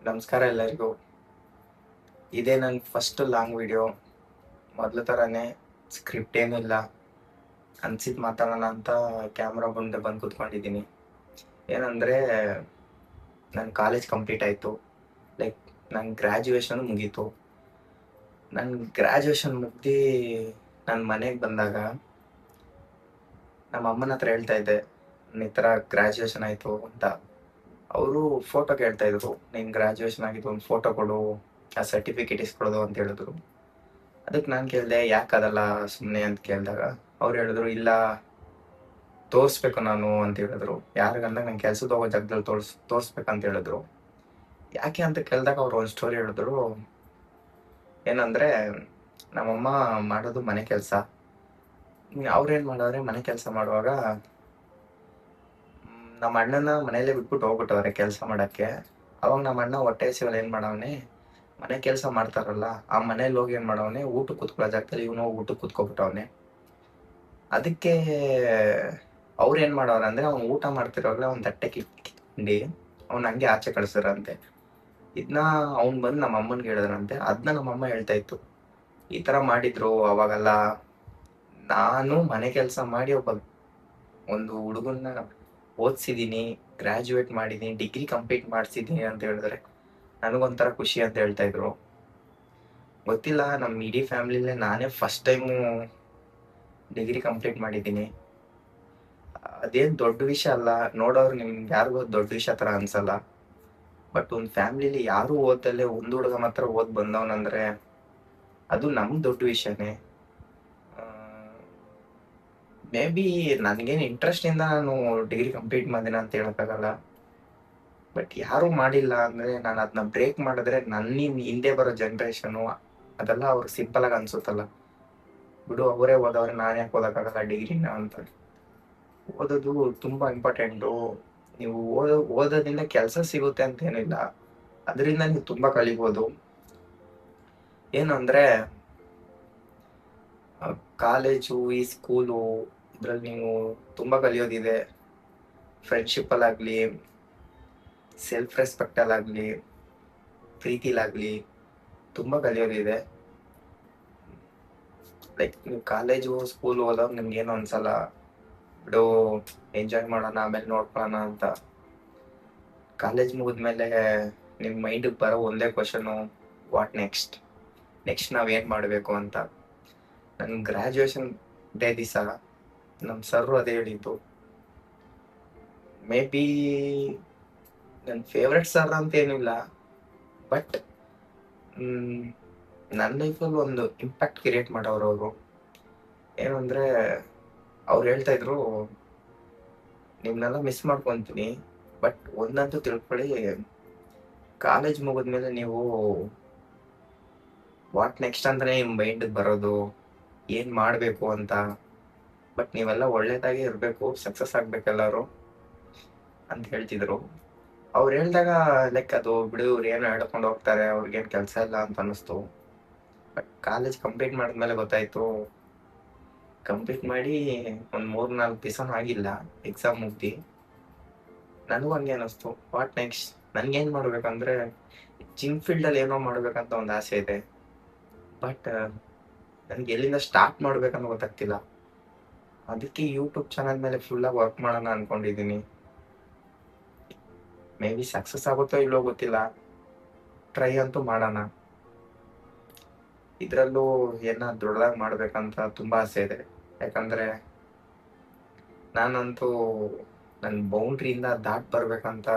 ನಮಸ್ಕಾರ ಎಲ್ಲರಿಗೂ. ಇದೇ ನನ್ನ ಫಸ್ಟ್ ಲಾಂಗ್ ವಿಡಿಯೋ. ಮೊದಲ ಥರನೇ ಸ್ಕ್ರಿಪ್ಟ್ ಏನಿಲ್ಲ, ಅನ್ಸಿದ್ದು ಮಾತಾಡೋಣ ಅಂತ ಕ್ಯಾಮ್ರಾ ಮುಂದೆ ಬಂದು ಕೂತ್ಕೊಂಡಿದ್ದೀನಿ. ಏನಂದರೆ, ನನ್ನ ಕಾಲೇಜ್ ಕಂಪ್ಲೀಟ್ ಆಯಿತು. ಲೈಕ್ ನನ್ನ ಗ್ರ್ಯಾಜುಯೇಷನ್ ಮುಗೀತು. ನನ್ನ ಗ್ರ್ಯಾಜುಯೇಷನ್ ಮುಗ್ದು ನನ್ನ ಮನೆಗೆ ಬಂದಾಗ ನಮ್ಮ ಅಮ್ಮನ ಹತ್ರ ಹೇಳ್ತಾ ಇದ್ದೆ, ಈ ಥರ ಗ್ರ್ಯಾಜುಯೇಷನ್ ಆಯಿತು ಅಂತ. ಅವರು ಫೋಟೋ ಕೇಳ್ತಾಯಿದ್ರು, ನೀನು ಗ್ರ್ಯಾಜುಯೇಷನ್ ಆಗಿದ್ದು ಒಂದು ಫೋಟೋ ಕೊಡು, ಆ ಸರ್ಟಿಫಿಕೇಟ್ ಇಸ್ಕೊಡೋದು ಅಂತ ಹೇಳಿದ್ರು. ಅದಕ್ಕೆ ನಾನು ಕೇಳಿದೆ, ಯಾಕದಲ್ಲ ಸುಮ್ಮನೆ ಅಂತ ಕೇಳಿದಾಗ ಅವ್ರು ಹೇಳಿದ್ರು, ಇಲ್ಲ ತೋರಿಸ್ಬೇಕು ನಾನು ಅಂತ ಹೇಳಿದ್ರು. ಯಾರಿಗಂದಾಗ ನಂಗೆ ಕೆಲ್ಸಕ್ಕೆ ಹೋಗೋ ಜಾಗದಲ್ಲಿ ತೋರಿಸ್ಬೇಕಂತ ಹೇಳಿದ್ರು. ಯಾಕೆ ಅಂತ ಕೇಳಿದಾಗ ಅವ್ರು ಒಂದು ಸ್ಟೋರಿ ಹೇಳಿದ್ರು. ಏನಂದರೆ, ನಮ್ಮಮ್ಮ ಮಾಡೋದು ಮನೆ ಕೆಲಸ. ಅವ್ರೇನು ಮಾಡೋದ್ರೆ, ಮನೆ ಕೆಲಸ ಮಾಡುವಾಗ ನಮ್ಮ ಅಣ್ಣನ ಮನೆಯಲ್ಲೇ ಬಿಟ್ಬಿಟ್ಟು ಹೋಗ್ಬಿಟ್ಟವ್ರೆ ಕೆಲಸ ಮಾಡೋಕ್ಕೆ. ಅವಾಗ ನಮ್ಮ ಅಣ್ಣ ಹೊಟ್ಟೆ ಹಸಿವಲ್ಲಿ ಏನು ಮಾಡವನೆ, ಮನೆ ಕೆಲಸ ಮಾಡ್ತಾರಲ್ಲ ಆ ಮನೇಲಿ ಹೋಗಿ ಏನು ಮಾಡವನೆ, ಊಟಕ್ಕೆ ಕೂತ್ಕೊಳ್ಳೋ ಜಾಗದಲ್ಲಿ ಇವನು ಹೋಗಿ ಊಟಕ್ಕೆ ಕೂತ್ಕೊಬಿಟ್ಟವನೆ. ಅದಕ್ಕೆ ಅವ್ರು ಏನು ಮಾಡೋರು ಅಂದರೆ, ಅವ್ನು ಊಟ ಮಾಡ್ತಿರೋವಾಗಲೇ ಒಂದು ತಟ್ಟೆ ಕಿತ್ಕೊಂಡು ಅವ್ನು ಹಂಗೆ ಆಚೆ ಕಳಿಸಿದ್ರಂತೆ. ಇದನ್ನ ಅವ್ನು ಬಂದು ನಮ್ಮ ಅಮ್ಮನಿಗೆ ಹೇಳಿದ್ರಂತೆ. ಅದನ್ನ ನಮ್ಮಮ್ಮ ಹೇಳ್ತಾ ಇತ್ತು, ಈ ಥರ ಮಾಡಿದ್ರು ಅವಾಗೆಲ್ಲ. ನಾನು ಮನೆ ಕೆಲಸ ಮಾಡಿ ಒಂದು ಹುಡುಗನ್ನ ಓದಿಸಿದ್ದೀನಿ, ಗ್ರ್ಯಾಜುಯೇಟ್ ಮಾಡಿದ್ದೀನಿ, ಡಿಗ್ರಿ ಕಂಪ್ಲೀಟ್ ಮಾಡಿಸಿದ್ದೀನಿ ಅಂತ ಹೇಳಿದ್ರೆ ನನಗೊಂಥರ ಖುಷಿ ಅಂತ ಹೇಳ್ತಾ ಇದ್ರು. ಗೊತ್ತಿಲ್ಲ, ನಮ್ಮ ಇಡೀ ಫ್ಯಾಮಿಲಿಲೇ ನಾನೇ ಫಸ್ಟ್ ಟೈಮು ಡಿಗ್ರಿ ಕಂಪ್ಲೀಟ್ ಮಾಡಿದ್ದೀನಿ. ಅದೇನು ದೊಡ್ಡ ವಿಷಯ ಅಲ್ಲ, ನೋಡೋರು ನಿಮ್ಗೆ ಯಾರಿಗೂ ದೊಡ್ಡ ವಿಷಯ ಥರ ಅನ್ಸಲ್ಲ. ಬಟ್ ಒಂದು ಫ್ಯಾಮಿಲಿಲಿ ಯಾರೂ ಓದಲ್ಲೇ ಒಂದು ಹುಡುಗ ಮಾತ್ರ ಓದ್ ಬಂದವನಂದ್ರೆ ಅದು ನಮ್ಗೆ ದೊಡ್ಡ ವಿಷಯನೇ. ಮೇ ಬಿ ನನಗೇನು ಇಂಟ್ರೆಸ್ಟಿಂದ ನಾನು ಡಿಗ್ರಿ ಕಂಪ್ಲೀಟ್ ಮಾಡಿದೆ ಅಂತ ಹೇಳೋಕ್ಕಾಗಲ್ಲ. ಬಟ್ ಯಾರೂ ಮಾಡಿಲ್ಲ ಅಂದರೆ ನಾನು ಅದನ್ನ ಬ್ರೇಕ್ ಮಾಡಿದ್ರೆ ನನ್ನಿಂದ ಹಿಂದೆ ಬರೋ ಜನ್ರೇಷನು ಅದೆಲ್ಲ ಅವ್ರಿಗೆ ಸಿಂಪಲಾಗಿ ಅನಿಸುತ್ತಲ್ಲ. ಬಿಡು, ಅವರೇ ಓದವ್ರೆ, ನಾನು ಯಾಕೆ ಓದೋಕ್ಕಾಗಲ್ಲ ಡಿಗ್ರಿನ ಅಂತ. ಓದೋದು ತುಂಬ ಇಂಪಾರ್ಟೆಂಟು. ನೀವು ಓದೋದ್ರಿಂದ ಕೆಲಸ ಸಿಗುತ್ತೆ ಅಂತೇನಿಲ್ಲ, ಅದರಿಂದ ನೀವು ತುಂಬ ಕಲಿಬೋದು. ಏನು ಅಂದರೆ, ಕಾಲೇಜು, ಈ ಸ್ಕೂಲು, ಇದರಲ್ಲಿ ನೀವು ತುಂಬ ಕಲಿಯೋದಿದೆ. ಫ್ರೆಂಡ್ಶಿಪ್ಪಲ್ಲಾಗಲಿ, ಸೆಲ್ಫ್ ರೆಸ್ಪೆಕ್ಟಲ್ಲಾಗಲಿ, ಪ್ರೀತಿಲಾಗಲಿ ತುಂಬ ಕಲಿಯೋದಿದೆ. ಲೈಕ್ ನೀವು ಕಾಲೇಜು, ಸ್ಕೂಲ್ ಹೋದಾಗ ನಿಮ್ಗೇನು ಅನ್ಸಲ್ಲ, ಬಿಡು ಎಂಜಾಯ್ ಮಾಡೋಣ ಆಮೇಲೆ ನೋಡ್ಕೊಳ್ಳೋಣ ಅಂತ. ಕಾಲೇಜ್ ಮುಗಿದ್ಮೇಲೆ ನಿಮ್ಮ ಮೈಂಡಿಗೆ ಬರೋ ಒಂದೇ ಕ್ವಶನು, ವಾಟ್ ನೆಕ್ಸ್ಟ್ ನಾವೇನು ಮಾಡಬೇಕು ಅಂತ. ನನ್ನ ಗ್ರ್ಯಾಜುಯೇಷನ್ ಡೇ ದಿವಸ ನಮ್ಮ ಸರ್ರು ಅದೇ ಹೇಳಿದ್ದು. ಮೇ ಬಿ ನನ್ನ ಫೇವ್ರೆಟ್ ಸರ್ ಅಂತೇನಿಲ್ಲ, ಬಟ್ ನನ್ನ ಲೈಫಲ್ಲಿ ಒಂದು ಇಂಪ್ಯಾಕ್ಟ್ ಕ್ರಿಯೇಟ್ ಮಾಡೋರು ಅವರು. ಏನು ಅಂದರೆ, ಅವ್ರು ಹೇಳ್ತಾ ಇದ್ರು, ನಿಮ್ಮನ್ನೆಲ್ಲ ಮಿಸ್ ಮಾಡ್ಕೊತೀನಿ, ಬಟ್ ಒಂದಂತೂ ತಿಳ್ಕೊಳ್ಳಿ, ಕಾಲೇಜ್ ಮುಗಿದ್ಮೇಲೆ ನೀವು ವಾಟ್ ನೆಕ್ಸ್ಟ್ ಅಂತಲೇ ನಿಮ್ಮ ಮೈಂಡಿಗೆ ಬರೋದು, ಏನು ಮಾಡಬೇಕು ಅಂತ. ಬಟ್ ನೀವೆಲ್ಲ ಒಳ್ಳೇದಾಗೆ ಇರಬೇಕು, ಸಕ್ಸಸ್ ಆಗಬೇಕೆಲ್ಲರೂ ಅಂತ ಹೇಳ್ತಿದ್ರು. ಅವ್ರು ಹೇಳಿದಾಗ ಲೈಕ್ ಅದು ಬಿಡು, ಇವ್ರು ಏನೋ ಹೇಳ್ಕೊಂಡು ಹೋಗ್ತಾರೆ, ಅವ್ರಿಗೇನು ಕೆಲಸ ಇಲ್ಲ ಅಂತ ಅನ್ನಿಸ್ತು. ಬಟ್ ಕಾಲೇಜ್ ಕಂಪ್ಲೀಟ್ ಮಾಡಿದ್ಮೇಲೆ ಗೊತ್ತಾಯಿತು, ಕಂಪ್ಲೀಟ್ ಮಾಡಿ ಒಂದು 3-4 ದಿವಸನೂ ಆಗಿಲ್ಲ ಎಕ್ಸಾಮ್ ಮುಗ್ದು ನನಗೂ ಹಂಗೆ ಅನ್ನಿಸ್ತು, ವಾಟ್ ನೆಕ್ಸ್ಟ್. ನನಗೇನು ಮಾಡಬೇಕಂದ್ರೆ, ಜಿಮ್ ಫೀಲ್ಡಲ್ಲಿ ಏನೋ ಮಾಡಬೇಕಂತ ಒಂದು ಆಸೆ ಇದೆ. ಬಟ್ ನನಗೆ ಎಲ್ಲಿಂದ ಸ್ಟಾರ್ಟ್ ಮಾಡಬೇಕನ್ನೋ ಗೊತ್ತಾಗ್ತಿಲ್ಲ. ಅದಕ್ಕೆ ಯೂಟ್ಯೂಬ್ ಚಾನಲ್ ಮೇಲೆ ಫುಲ್ಲಾಗಿ ವರ್ಕ್ ಮಾಡೋಣ ಅಂದ್ಕೊಂಡಿದ್ದೀನಿ. ಮೇ ಬಿ ಸಕ್ಸಸ್ ಆಗುತ್ತೋ ಇಲ್ಲೋ ಗೊತ್ತಿಲ್ಲ, ಟ್ರೈ ಅಂತೂ ಮಾಡೋಣ. ಇದರಲ್ಲೂ ಏನೋ ದೊಡ್ಡದಾಗಿ ಮಾಡಬೇಕಂತ ತುಂಬ ಆಸೆ ಇದೆ. ಯಾಕಂದರೆ ನಾನಂತೂ ನನ್ನ ಬೌಂಡ್ರಿಯಿಂದ ದಾಟಿ ಬರಬೇಕಂತ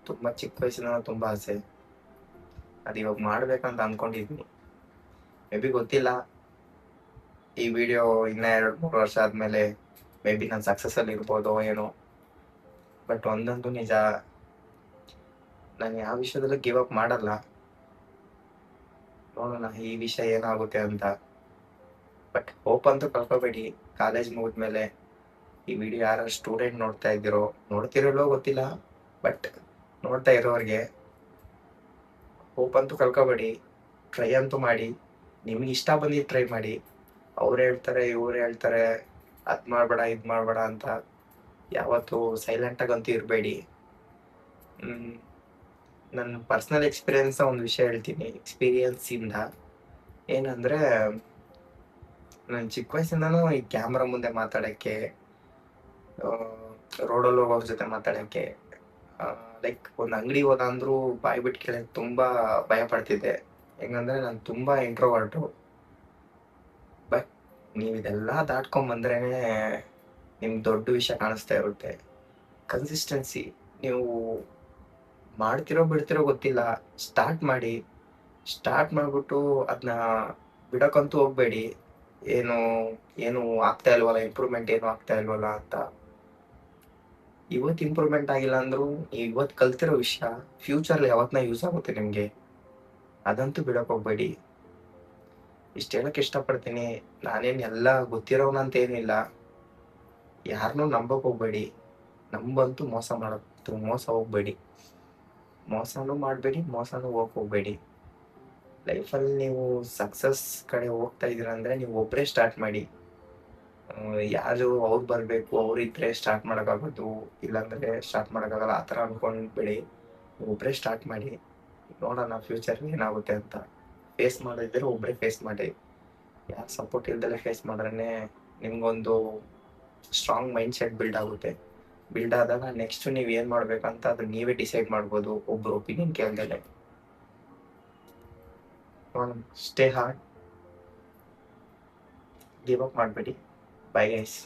ತುಂಬ ಚಿಕ್ಕ ವಯಸ್ಸಿನ ತುಂಬ ಆಸೆ. ಅದು ಇವಾಗ ಮಾಡಬೇಕಂತ ಅಂದ್ಕೊಂಡಿದ್ದೀನಿ. ಮೇ ಬಿ ಗೊತ್ತಿಲ್ಲ, ಈ ವಿಡಿಯೋ ಇನ್ನೂ 2-3 ವರ್ಷ ಆದಮೇಲೆ ಮೇ ಬಿ ನಾನು ಸಕ್ಸಸ್ಸಲ್ಲಿ ಇರ್ಬೋದೋ ಏನೋ. ಬಟ್ ಒಂದಂತೂ ನಿಜ, ನಾನು ಯಾವ ವಿಷಯದಲ್ಲೂ ಗಿವ್ ಅಪ್ ಮಾಡಲ್ಲ. ನೋಡೋಣ ಈ ವಿಷಯ ಏನಾಗುತ್ತೆ ಅಂತ. ಬಟ್ ಹೋಪ್ ಅಂತೂ ಕಳ್ಕೊಬೇಡಿ. ಕಾಲೇಜ್ ಮುಗಿದ್ಮೇಲೆ ಈ ವಿಡಿಯೋ ಯಾರು ಸ್ಟೂಡೆಂಟ್ ನೋಡ್ತಿರೋಲ್ಲೋ ಗೊತ್ತಿಲ್ಲ, ಬಟ್ ನೋಡ್ತಾ ಇರೋರಿಗೆ ಹೋಪ್ ಅಂತೂ ಕಳ್ಕೊಬೇಡಿ. ಟ್ರೈ ಅಂತೂ ಮಾಡಿ, ನಿಮಗೆ ಇಷ್ಟ ಬಂದಿದ್ದು ಟ್ರೈ ಮಾಡಿ. ಅವ್ರು ಹೇಳ್ತಾರೆ, ಇವ್ರು ಹೇಳ್ತಾರೆ, ಅದು ಮಾಡಬೇಡ ಇದು ಮಾಡಬೇಡ ಅಂತ ಯಾವತ್ತೂ ಸೈಲೆಂಟಾಗಂತೂ ಇರಬೇಡಿ. ನನ್ನ ಪರ್ಸನಲ್ ಎಕ್ಸ್ಪೀರಿಯನ್ಸ್ ಒಂದು ವಿಷಯ ಹೇಳ್ತೀನಿ. ಎಕ್ಸ್ಪೀರಿಯನ್ಸ್ ಇಂದ ಏನಂದ್ರೆ, ನಾನು ಚಿಕ್ಕ ವಯಸ್ಸಿಂದಾನು ಈ ಕ್ಯಾಮ್ರಾ ಮುಂದೆ ಮಾತಾಡಕ್ಕೆ, ರೋಡಲ್ಲಿ ಹೋಗೋರ್ ಜೊತೆ ಮಾತಾಡಕ್ಕೆ, ಲೈಕ್ ಒಂದು ಅಂಗಡಿ ಹೋದ ಅಂದ್ರೂ ಬಾಯ್ ಬಿಟ್ಟು ಕೇಳಕ್ ತುಂಬಾ ಭಯ ಪಡ್ತಿದ್ದೆ. ಹೆಂಗಂದ್ರೆ ನಾನು ತುಂಬಾ ಇಂಟ್ರೋವರ್ಟು. ಬಟ್ ನೀವು ಇದೆಲ್ಲ ದಾಟ್ಕೊಂಡ್ ಬಂದ್ರೇನೆ ನಿಮ್ಗೆ ದೊಡ್ಡ ವಿಷಯ ಕಾಣಿಸ್ತಾ ಇರುತ್ತೆ. ಕನ್ಸಿಸ್ಟೆನ್ಸಿ. ನೀವು ಮಾಡ್ತಿರೋ ಬಿಡ್ತಿರೋ ಗೊತ್ತಿಲ್ಲ, ಸ್ಟಾರ್ಟ್ ಮಾಡಿ. ಸ್ಟಾರ್ಟ್ ಮಾಡ್ಬಿಟ್ಟು ಅದನ್ನ ಬಿಡಕ್ಕಂತೂ ಹೋಗ್ಬೇಡಿ. ಏನು ಏನು ಆಗ್ತಾ ಇಲ್ವಲ್ಲ, ಇಂಪ್ರೂವ್ಮೆಂಟ್ ಏನು ಆಗ್ತಾ ಇಲ್ವಲ್ಲ ಅಂತ. ಇವತ್ತು ಇಂಪ್ರೂವ್ಮೆಂಟ್ ಆಗಿಲ್ಲ ಅಂದ್ರೂ ಇವತ್ತು ಕಲ್ತಿರೋ ವಿಷಯ ಫ್ಯೂಚರ್ಲಿ ಯಾವತ್ತನ ಯೂಸ್ ಆಗುತ್ತೆ ನಿಮ್ಗೆ. ಅದಂತೂ ಬಿಡಕ್ ಹೋಗ್ಬೇಡಿ. ಇಷ್ಟು ಹೇಳಕ್ ಇಷ್ಟಪಡ್ತೀನಿ. ನಾನೇನ್ ಎಲ್ಲ ಗೊತ್ತಿರೋನಂತ ಏನಿಲ್ಲ. ಯಾರನ್ನೂ ನಂಬಕ್ ಹೋಗ್ಬೇಡಿ. ನಂಬಂತೂ ಮೋಸ ಹೋಗ್ಬೇಡಿ. ಮೋಸನೂ ಮಾಡ್ಬೇಡಿ, ಮೋಸನೂ ಹೋಗಕ್ ಹೋಗ್ಬೇಡಿ. ಲೈಫಲ್ಲಿ ನೀವು ಸಕ್ಸಸ್ ಕಡೆ ಹೋಗ್ತಾ ಇದೀರ ಅಂದ್ರೆ ನೀವು ಒಬ್ಬರೇ ಸ್ಟಾರ್ಟ್ ಮಾಡಿ. ಯಾರು ಅವ್ರು ಬರ್ಬೇಕು, ಅವ್ರಿದ್ರೆ ಸ್ಟಾರ್ಟ್ ಮಾಡೋಕ್ಕಾಗೋದು, ಇಲ್ಲಾಂದ್ರೆ ಸ್ಟಾರ್ಟ್ ಮಾಡೋಕ್ಕಾಗಲ್ಲ ಆ ಥರ ಅನ್ಕೊಂಡ್ಬೇಡಿ. ನೀವು ಒಬ್ಬರೇ ಸ್ಟಾರ್ಟ್ ಮಾಡಿ. ನೋಡೋಣ ಫ್ಯೂಚರ್‌ಲಿ ಏನಾಗುತ್ತೆ ಅಂತ. ಫೇಸ್ ಮಾಡೋದಿದ್ರೆ ಒಬ್ಬರೇ ಫೇಸ್ ಮಾಡಿ. ಯಾರು ಸಪೋರ್ಟ್ ಇಲ್ದಲೆ ಫೇಸ್ ಮಾಡಿದ್ರೇನೆ ನಿಮ್ಗೊಂದು ಸ್ಟ್ರಾಂಗ್ ಮೈಂಡ್ ಸೆಟ್ ಬಿಲ್ಡ್ ಆಗುತ್ತೆ. ಬಿಲ್ಡ್ ಆದಾಗ ನೆಕ್ಸ್ಟ್ ನೀವು ಏನ್ ಮಾಡ್ಬೇಕಂತ ಅದು ನೀವೇ ಡಿಸೈಡ್ ಮಾಡ್ಬೋದು, ಒಬ್ರ ಒಪಿನಿಯನ್ ಕೇಳ್ದಲೆ. ಸ್ಟೇ ಹಾರ್ಡ್, ಗಿವ್ ಅಪ್ ಮಾಡಬೇಡಿ. Bye guys.